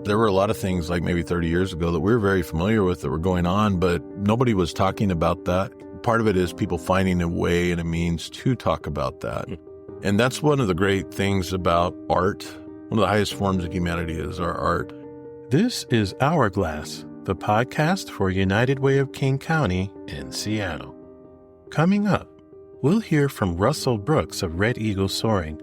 There were a lot of things like maybe 30 years ago that we were very familiar with that were going on, but nobody was talking about that. Part of it is people finding a way and a means to talk about that. And that's one of the great things about art. One of the highest forms of humanity is our art. This is Hourglass, the podcast for United Way of King County in Seattle. Coming up, we'll hear from Russell Brooks of Red Eagle Soaring,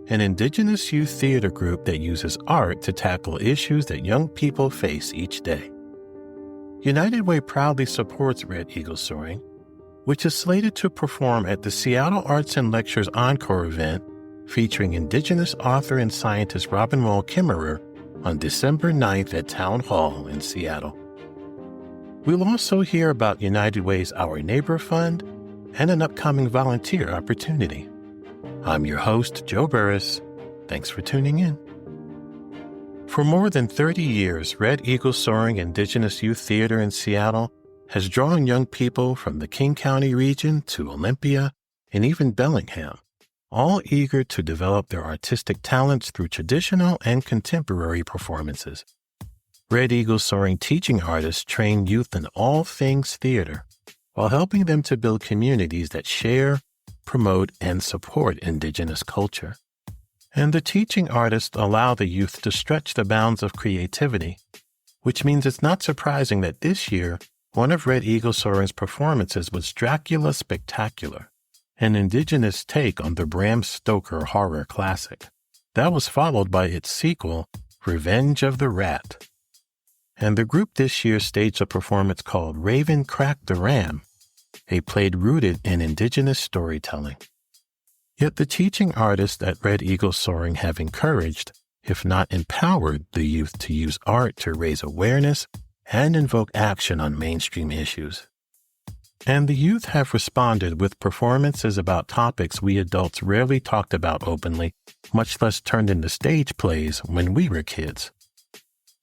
an Indigenous youth theater group that uses art to tackle issues that young people face each day. United Way proudly supports Red Eagle Soaring, which is slated to perform at the Seattle Arts and Lectures Encore event featuring Indigenous author and scientist Robin Wall Kimmerer on December 9th at Town Hall in Seattle. We'll also hear about United Way's Our Neighbor Fund and an upcoming volunteer opportunity. I'm your host, Joe Burris. Thanks for tuning in. For more than 30 years, Red Eagle Soaring Indigenous Youth Theater in Seattle has drawn young people from the King County region to Olympia and even Bellingham, all eager to develop their artistic talents through traditional and contemporary performances. Red Eagle Soaring teaching artists train youth in all things theater, while helping them to build communities that share, promote, and support Indigenous culture. And the teaching artists allow the youth to stretch the bounds of creativity, which means it's not surprising that this year, one of Red Eagle Soaring's performances was Dracula Spectacular, an Indigenous take on the Bram Stoker horror classic. That was followed by its sequel, Revenge of the Rat. And the group this year staged a performance called Raven Cracked the Ram, a play rooted in Indigenous storytelling. Yet the teaching artists at Red Eagle Soaring have encouraged, if not empowered, the youth to use art to raise awareness and invoke action on mainstream issues. And the youth have responded with performances about topics we adults rarely talked about openly, much less turned into stage plays when we were kids.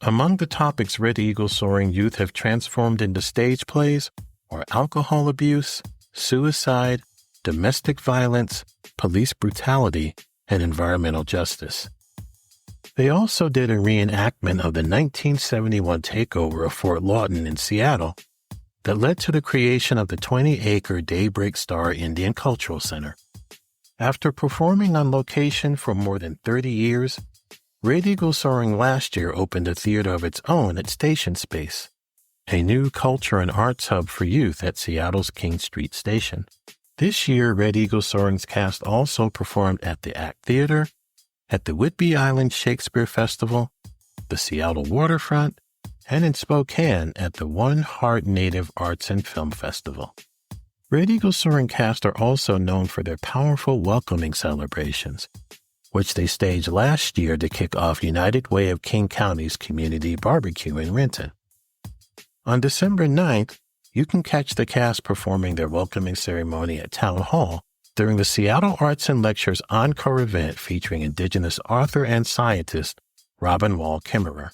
Among the topics Red Eagle Soaring youth have transformed into stage plays are alcohol abuse, suicide, domestic violence, police brutality, and environmental justice. They also did a reenactment of the 1971 takeover of Fort Lawton in Seattle that led to the creation of the 20-acre Daybreak Star Indian Cultural Center. After performing on location for more than 30 years, Red Eagle Soaring last year opened a theater of its own at Station Space, a new culture and arts hub for youth at Seattle's King Street Station. This year, Red Eagle Soaring's cast also performed at the Act Theater, at the Whidbey Island Shakespeare Festival, the Seattle Waterfront, and in Spokane at the One Heart Native Arts and Film Festival. Red Eagle Soaring cast are also known for their powerful welcoming celebrations, which they staged last year to kick off United Way of King County's Community Barbecue in Renton. On December 9th, you can catch the cast performing their welcoming ceremony at Town Hall during the Seattle Arts and Lectures Encore event featuring Indigenous author and scientist Robin Wall Kimmerer.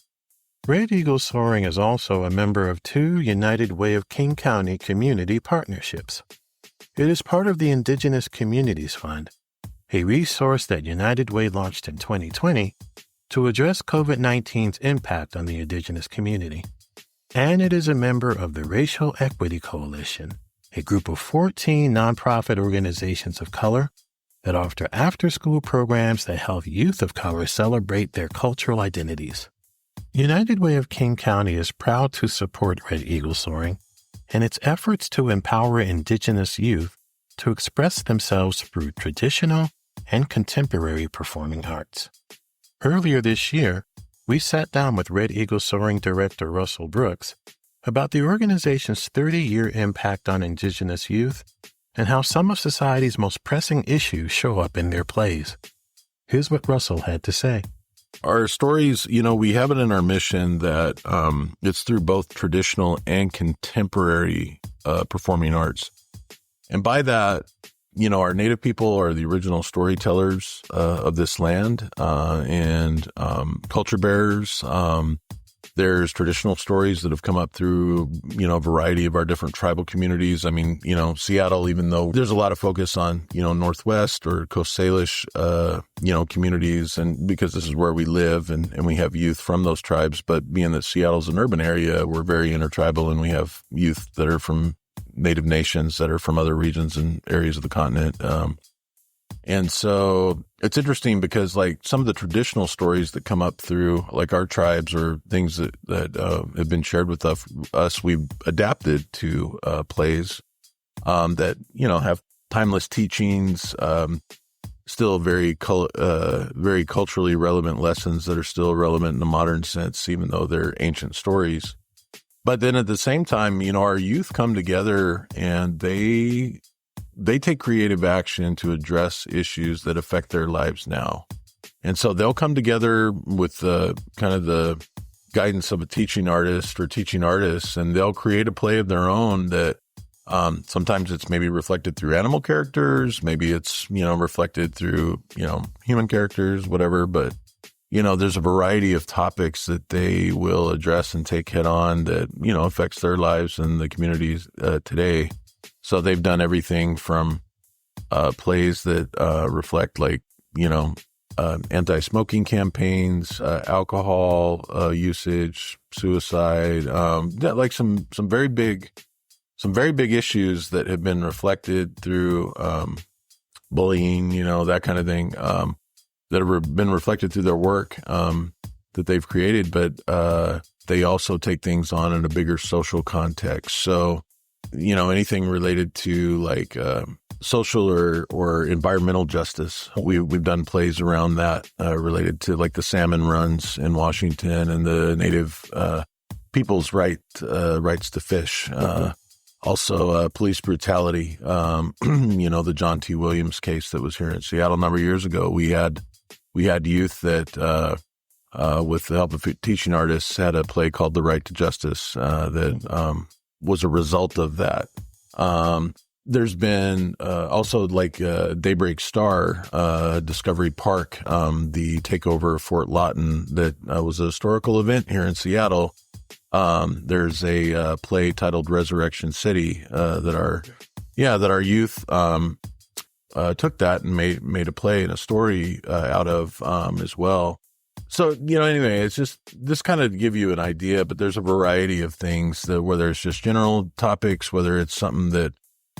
Red Eagle Soaring is also a member of 2 United Way of King County community partnerships. It is part of the Indigenous Communities Fund, a resource that United Way launched in 2020 to address COVID-19's impact on the Indigenous community. And it is a member of the Racial Equity Coalition, a group of 14 nonprofit organizations of color that offer after-school programs that help youth of color celebrate their cultural identities. United Way of King County is proud to support Red Eagle Soaring and its efforts to empower Indigenous youth to express themselves through traditional and contemporary performing arts. Earlier this year, we sat down with Red Eagle Soaring director Russell Brooks about the organization's 30-year impact on Indigenous youth and how some of society's most pressing issues show up in their plays. Here's what Russell had to say. Our stories, we have it in our mission that it's through both traditional and contemporary performing arts. And by that, our Native people are the original storytellers of this land and culture bearers. There's traditional stories that have come up through, a variety of our different tribal communities. I mean, Seattle, even though there's a lot of focus on, Northwest or Coast Salish, communities, and because this is where we live and we have youth from those tribes, but being that Seattle's an urban area, we're very intertribal and we have youth that are from Native nations that are from other regions and areas of the continent. And so it's interesting because like some of the traditional stories that come up through like our tribes or things that have been shared with us, we've adapted to plays that, have timeless teachings, still very culturally relevant lessons that are still relevant in the modern sense, even though they're ancient stories. But then at the same time, our youth come together and they take creative action to address issues that affect their lives now. And so they'll come together with kind of the guidance of a teaching artist or teaching artists, and they'll create a play of their own that sometimes it's maybe reflected through animal characters, maybe it's, reflected through, human characters, whatever. But, there's a variety of topics that they will address and take head on that, affects their lives and the communities today. So they've done everything from plays that reflect like, anti-smoking campaigns, alcohol that suicide, like some very big issues that have been reflected through bullying, that kind of thing, that have been reflected through their work that they've created. But they also take things on in a bigger social context. So anything related to like social or environmental justice. We've done plays around that related to like the salmon runs in Washington and the Native people's rights to fish. Also, police brutality. The John T. Williams case that was here in Seattle a number of years ago. We had youth that with the help of teaching artists had a play called The Right to Justice that was a result of that. There's been also like Daybreak Star, Discovery Park, the takeover of Fort Lawton that was a historical event here in Seattle. There's a play titled Resurrection City that our youth took that and made a play and a story out of as well. So, anyway, it's just this kind of give you an idea, but there's a variety of things that whether it's just general topics, whether it's something that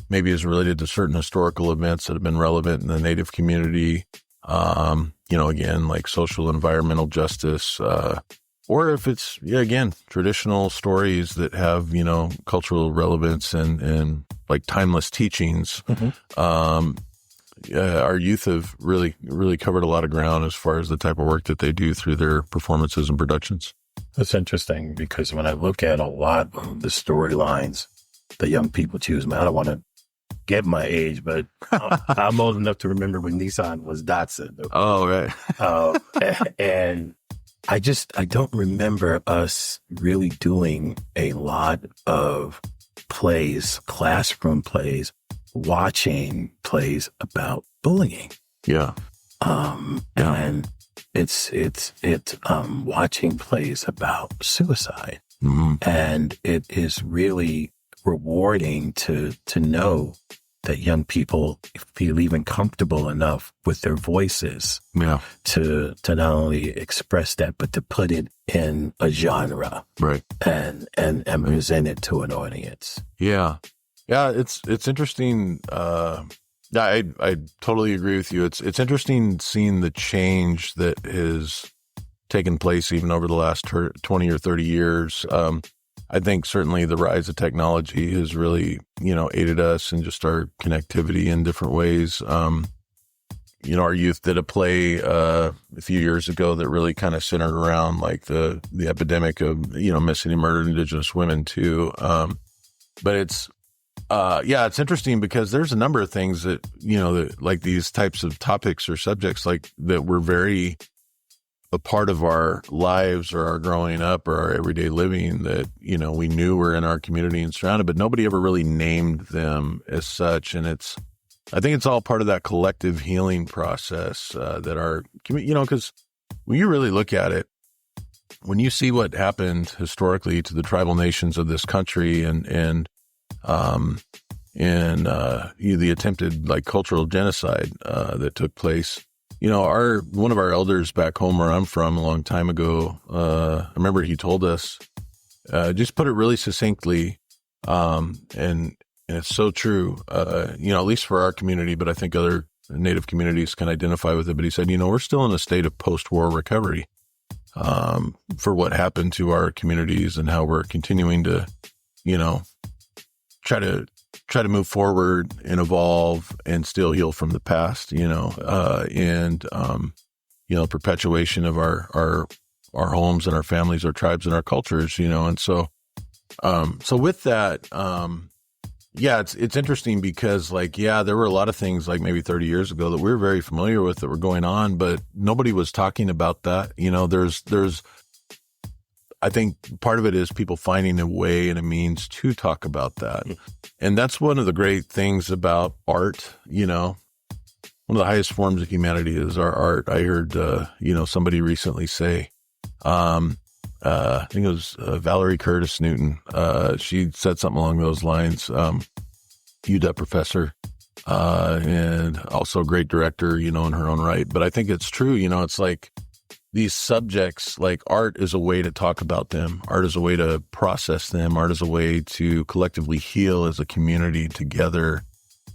maybe is related to certain historical events that have been relevant in the Native community, again, like social, environmental justice, or if it's, again, traditional stories that have, cultural relevance and like timeless teachings. Mm-hmm. Our youth have really, really covered a lot of ground as far as the type of work that they do through their performances and productions. That's interesting because when I look at a lot of the storylines that young people choose, man, I don't want to get my age, but I'm old enough to remember when Nissan was Datsun. Oh, right. And I don't remember us really doing a lot of plays, classroom plays, watching plays about bullying. Yeah. And it's watching plays about suicide. Mm-hmm. And it is really rewarding to know that young people feel even comfortable enough with their voices to not only express that, but to put it in a genre. Right. And present it to an audience. Yeah. Yeah, it's interesting. I totally agree with you. It's interesting seeing the change that has taken place even over the last 20 or 30 years. I think certainly the rise of technology has really, aided us in just our connectivity in different ways. Our youth did a play a few years ago that really kind of centered around like the epidemic of, missing and murdered Indigenous women too. But it's interesting because there's a number of things that, that, like these types of topics or subjects like that were very a part of our lives or our growing up or our everyday living that, we knew were in our community and surrounded, but nobody ever really named them as such. And I think it's all part of that collective healing process that our community, because when you really look at it, when you see what happened historically to the tribal nations of this country and the attempted like cultural genocide that took place, one of our elders back home where I'm from a long time ago, I remember he told us, just put it really succinctly, and it's so true, at least for our community, but I think other Native communities can identify with it. But he said, we're still in a state of post-war recovery for what happened to our communities and how we're continuing to, try to move forward and evolve and still heal from the past, perpetuation of our homes and our families, our tribes and our cultures, and so with that, it's interesting because there were a lot of things like maybe 30 years ago that we were very familiar with that were going on, but nobody was talking about that. I think part of it is people finding a way and a means to talk about that. And that's one of the great things about art, one of the highest forms of humanity is our art. I heard, somebody recently say, I think it was Valerie Curtis Newton. She said something along those lines, UW professor, and also a great director, in her own right. But I think it's true, it's like these subjects, like art is a way to talk about them. Art is a way to process them. Art is a way to collectively heal as a community together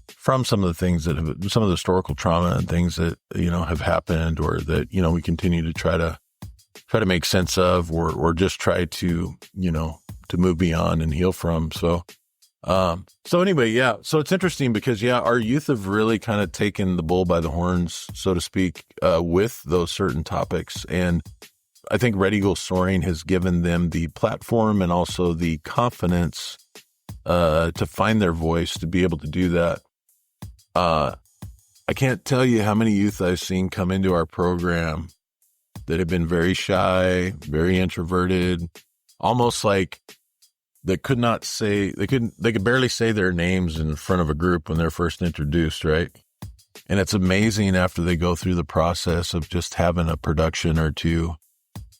from some of the things that have, some of the historical trauma and things that, have happened or that, we continue to try to make sense of or just try to, to move beyond and heal from. So anyway, so it's interesting because, our youth have really kind of taken the bull by the horns, so to speak, with those certain topics. And I think Red Eagle Soaring has given them the platform and also the confidence to find their voice, to be able to do that. I can't tell you how many youth I've seen come into our program that have been very shy, very introverted, almost like they could barely say their names in front of a group when they're first introduced, right? And it's amazing after they go through the process of just having a production or two,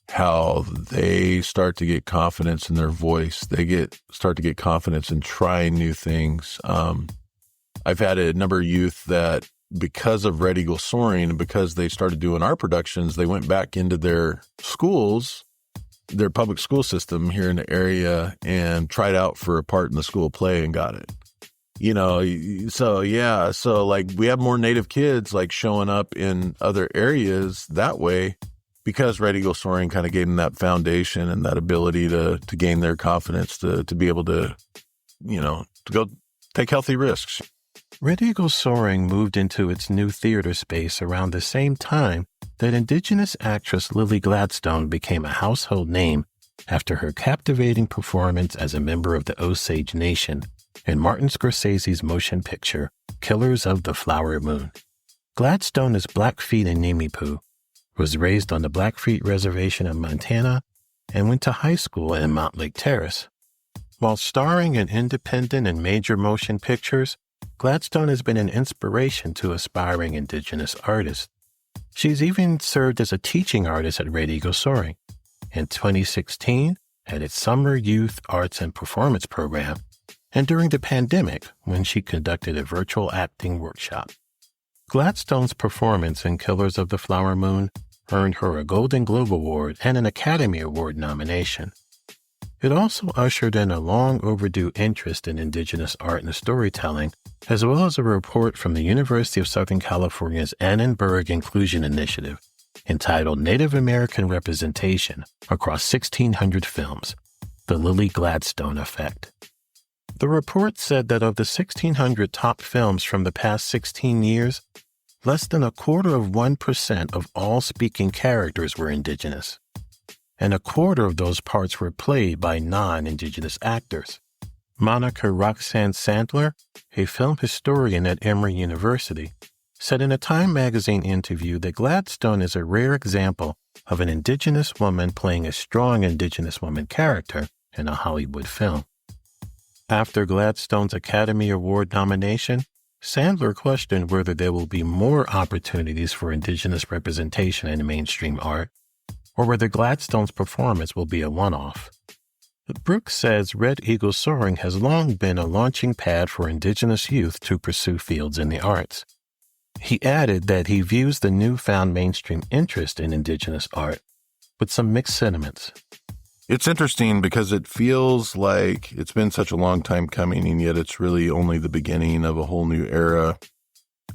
how they start to get confidence in their voice. They start to get confidence in trying new things. I've had a number of youth that, because of Red Eagle Soaring and because they started doing our productions, they went back into their schools, their public school system here in the area, and tried out for a part in the school play and got it. So like we have more Native kids like showing up in other areas that way because Red Eagle Soaring kind of gave them that foundation and that ability to gain their confidence to be able to, to go take healthy risks. Red Eagle Soaring moved into its new theater space around the same time that Indigenous actress Lily Gladstone became a household name after her captivating performance as a member of the Osage Nation in Martin Scorsese's motion picture, Killers of the Flower Moon. Gladstone is Blackfeet and Nimiipuu, was raised on the Blackfeet Reservation in Montana, and went to high school in Mount Lake Terrace. While starring in independent and major motion pictures, Gladstone has been an inspiration to aspiring Indigenous artists. She's even served as a teaching artist at Red Eagle Soaring. In 2016, at its Summer Youth Arts and Performance program, and during the pandemic when she conducted a virtual acting workshop. Gladstone's performance in Killers of the Flower Moon earned her a Golden Globe Award and an Academy Award nomination. It also ushered in a long overdue interest in Indigenous art and storytelling, as well as a report from the University of Southern California's Annenberg Inclusion Initiative entitled Native American Representation Across 1,600 Films, The Lily Gladstone Effect. The report said that of the 1,600 top films from the past 16 years, less than 0.25% of all speaking characters were Indigenous, and 1/4 of those parts were played by non-Indigenous actors. Monica Roxanne Sandler, a film historian at Emory University, said in a Time magazine interview that Gladstone is a rare example of an Indigenous woman playing a strong Indigenous woman character in a Hollywood film. After Gladstone's Academy Award nomination, Sandler questioned whether there will be more opportunities for Indigenous representation in mainstream art. or whether Gladstone's performance will be a one-off. Brooks says Red Eagle Soaring has long been a launching pad for Indigenous youth to pursue fields in the arts. He added that he views the newfound mainstream interest in Indigenous art with some mixed sentiments. It's interesting because it feels like it's been such a long time coming, and yet it's really only the beginning of a whole new era.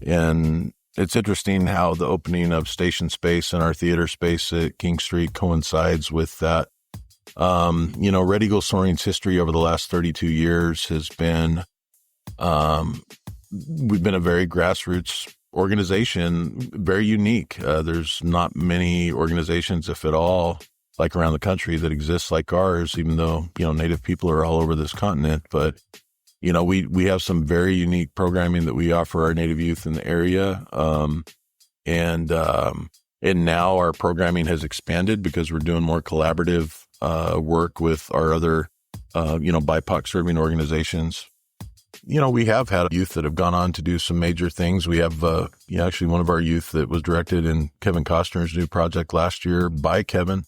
And it's interesting how the opening of Station Space and our theater space at King Street coincides with that. Red Eagle Soaring's history over the last 32 years has been, we've been a very grassroots organization, very unique. There's not many organizations, if at all, like around the country that exist like ours, even though, Native people are all over this continent. But, we have some very unique programming that we offer our Native youth in the area. And now our programming has expanded because we're doing more collaborative work with our other, BIPOC serving organizations. We have had youth that have gone on to do some major things. We have, actually one of our youth that was directed in Kevin Costner's new project last year by Kevin,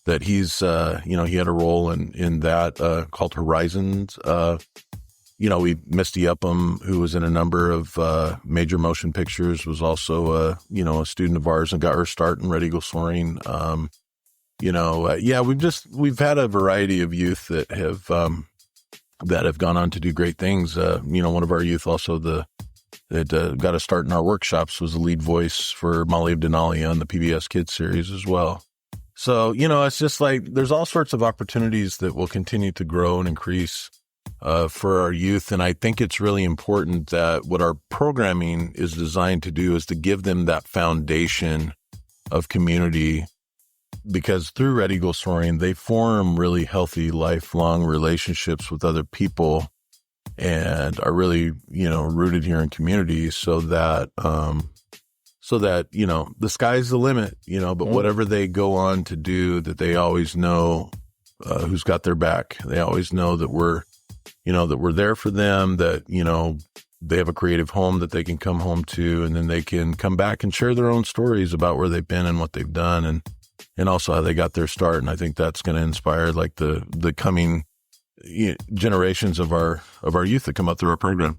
that he's, he had a role in that, called Horizons. Misty Upham, who was in a number of, major motion pictures, was also, a student of ours and got her start in Red Eagle Soaring. We've had a variety of youth that have gone on to do great things. One of our youth also that got a start in our workshops was the lead voice for Molly of Denali on the PBS Kids series as well. So, it's just like there's all sorts of opportunities that will continue to grow and increase for our youth. And I think it's really important that what our programming is designed to do is to give them that foundation of community, because through Red Eagle Soaring, they form really healthy, lifelong relationships with other people and are really, rooted here in community so that, the sky's the limit, but whatever they go on to do, that they always know who's got their back. They always know that we're there for them, that, they have a creative home that they can come home to, and then they can come back and share their own stories about where they've been and what they've done. And also how they got their start. And I think that's going to inspire like the coming generations of our youth that come up through our program.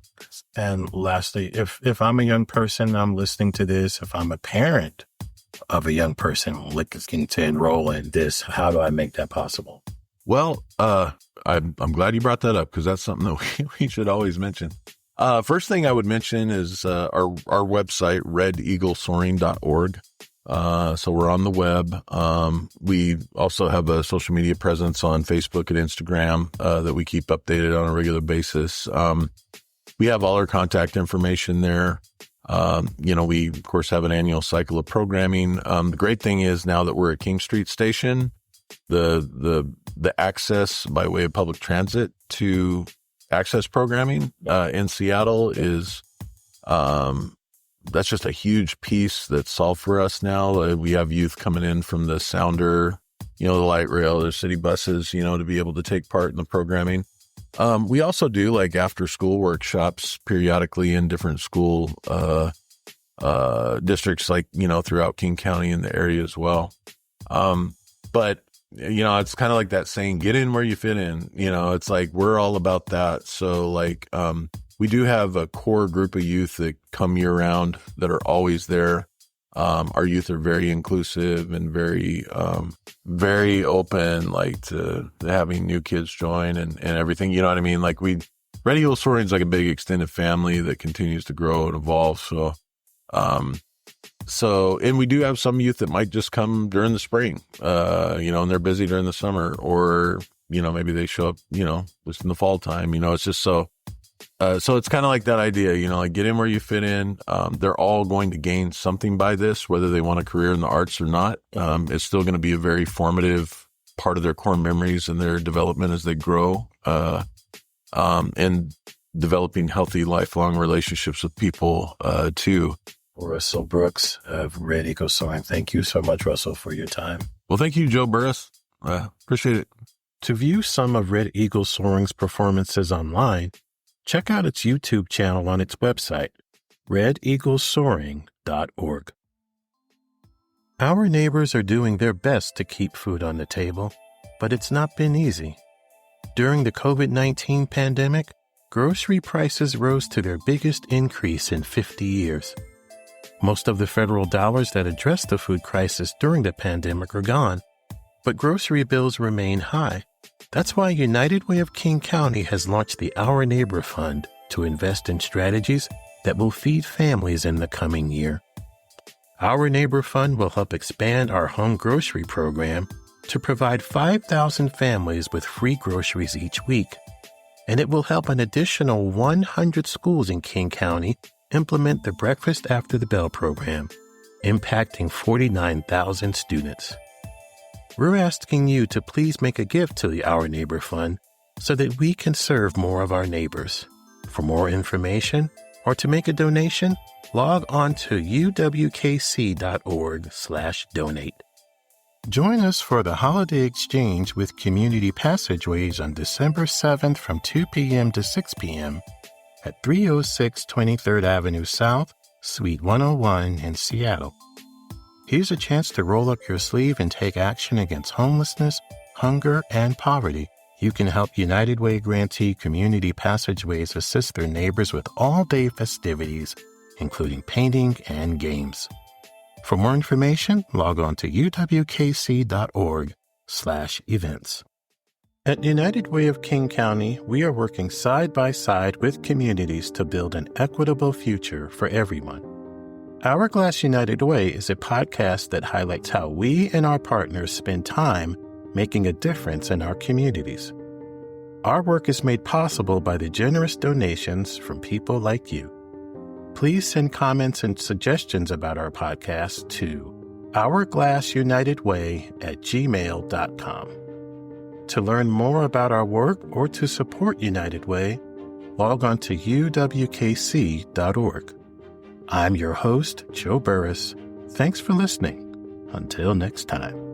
And lastly, if I'm a young person, I'm listening to this, if I'm a parent of a young person looking to enroll in this, how do I make that possible? Well, I'm glad you brought that up, because that's something that we should always mention. First thing I would mention is our website, redeaglesoaring.org. So we're on the web. We also have a social media presence on Facebook and Instagram, that we keep updated on a regular basis. We have all our contact information there. We of course have an annual cycle of programming. The great thing is now that we're at King Street Station, the access by way of public transit to access programming, in Seattle is, that's just a huge piece that's solved for us now. We have youth coming in from the Sounder, the light rail, the city buses, to be able to take part in the programming. We also do like after school workshops periodically in different school, districts, like, throughout King County in the area as well. But it's kind of like that saying, get in where you fit in, it's like, we're all about that. So like, we do have a core group of youth that come year round that are always there. Our youth are very inclusive and very, very open, like to having new kids join and everything. You know what I mean? Like Red Eagle Soaring is like a big extended family that continues to grow and evolve. And we do have some youth that might just come during the spring, and they're busy during the summer, or, maybe they show up, just in the fall time, it's just so it's kind of like that idea, like get in where you fit in. They're all going to gain something by this, whether they want a career in the arts or not. It's still going to be a very formative part of their core memories and their development as they grow, and developing healthy, lifelong relationships with people, too. Russell Brooks of Red Eagle Soaring. Thank you so much, Russell, for your time. Well, thank you, Joe Burris. Appreciate it. To view some of Red Eagle Soaring's performances online, check out its YouTube channel on its website, redeaglesoaring.org. Our neighbors are doing their best to keep food on the table, but it's not been easy. During the COVID-19 pandemic, grocery prices rose to their biggest increase in 50 years. Most of the federal dollars that addressed the food crisis during the pandemic are gone, but grocery bills remain high. That's why United Way of King County has launched the Our Neighbor Fund to invest in strategies that will feed families in the coming year. Our Neighbor Fund will help expand our home grocery program to provide 5,000 families with free groceries each week, and it will help an additional 100 schools in King County implement the Breakfast After the Bell program, impacting 49,000 students. We're asking you to please make a gift to the Our Neighbor Fund so that we can serve more of our neighbors. For more information or to make a donation, log on to uwkc.org/donate. Join us for the Holiday Exchange with Community Passageways on December 7th from 2 p.m. to 6 p.m. at 306 23rd Avenue South, Suite 101 in Seattle. Here's a chance to roll up your sleeve and take action against homelessness, hunger, and poverty. You can help United Way grantee Community Passageways assist their neighbors with all-day festivities, including painting and games. For more information, log on to uwkc.org/events. At United Way of King County, we are working side by side with communities to build an equitable future for everyone. Hourglass United Way is a podcast that highlights how we and our partners spend time making a difference in our communities. Our work is made possible by the generous donations from people like you. Please send comments and suggestions about our podcast to hourglassunitedway@gmail.com. To learn more about our work or to support United Way, log on to uwkc.org. I'm your host, Joe Burris. Thanks for listening. Until next time.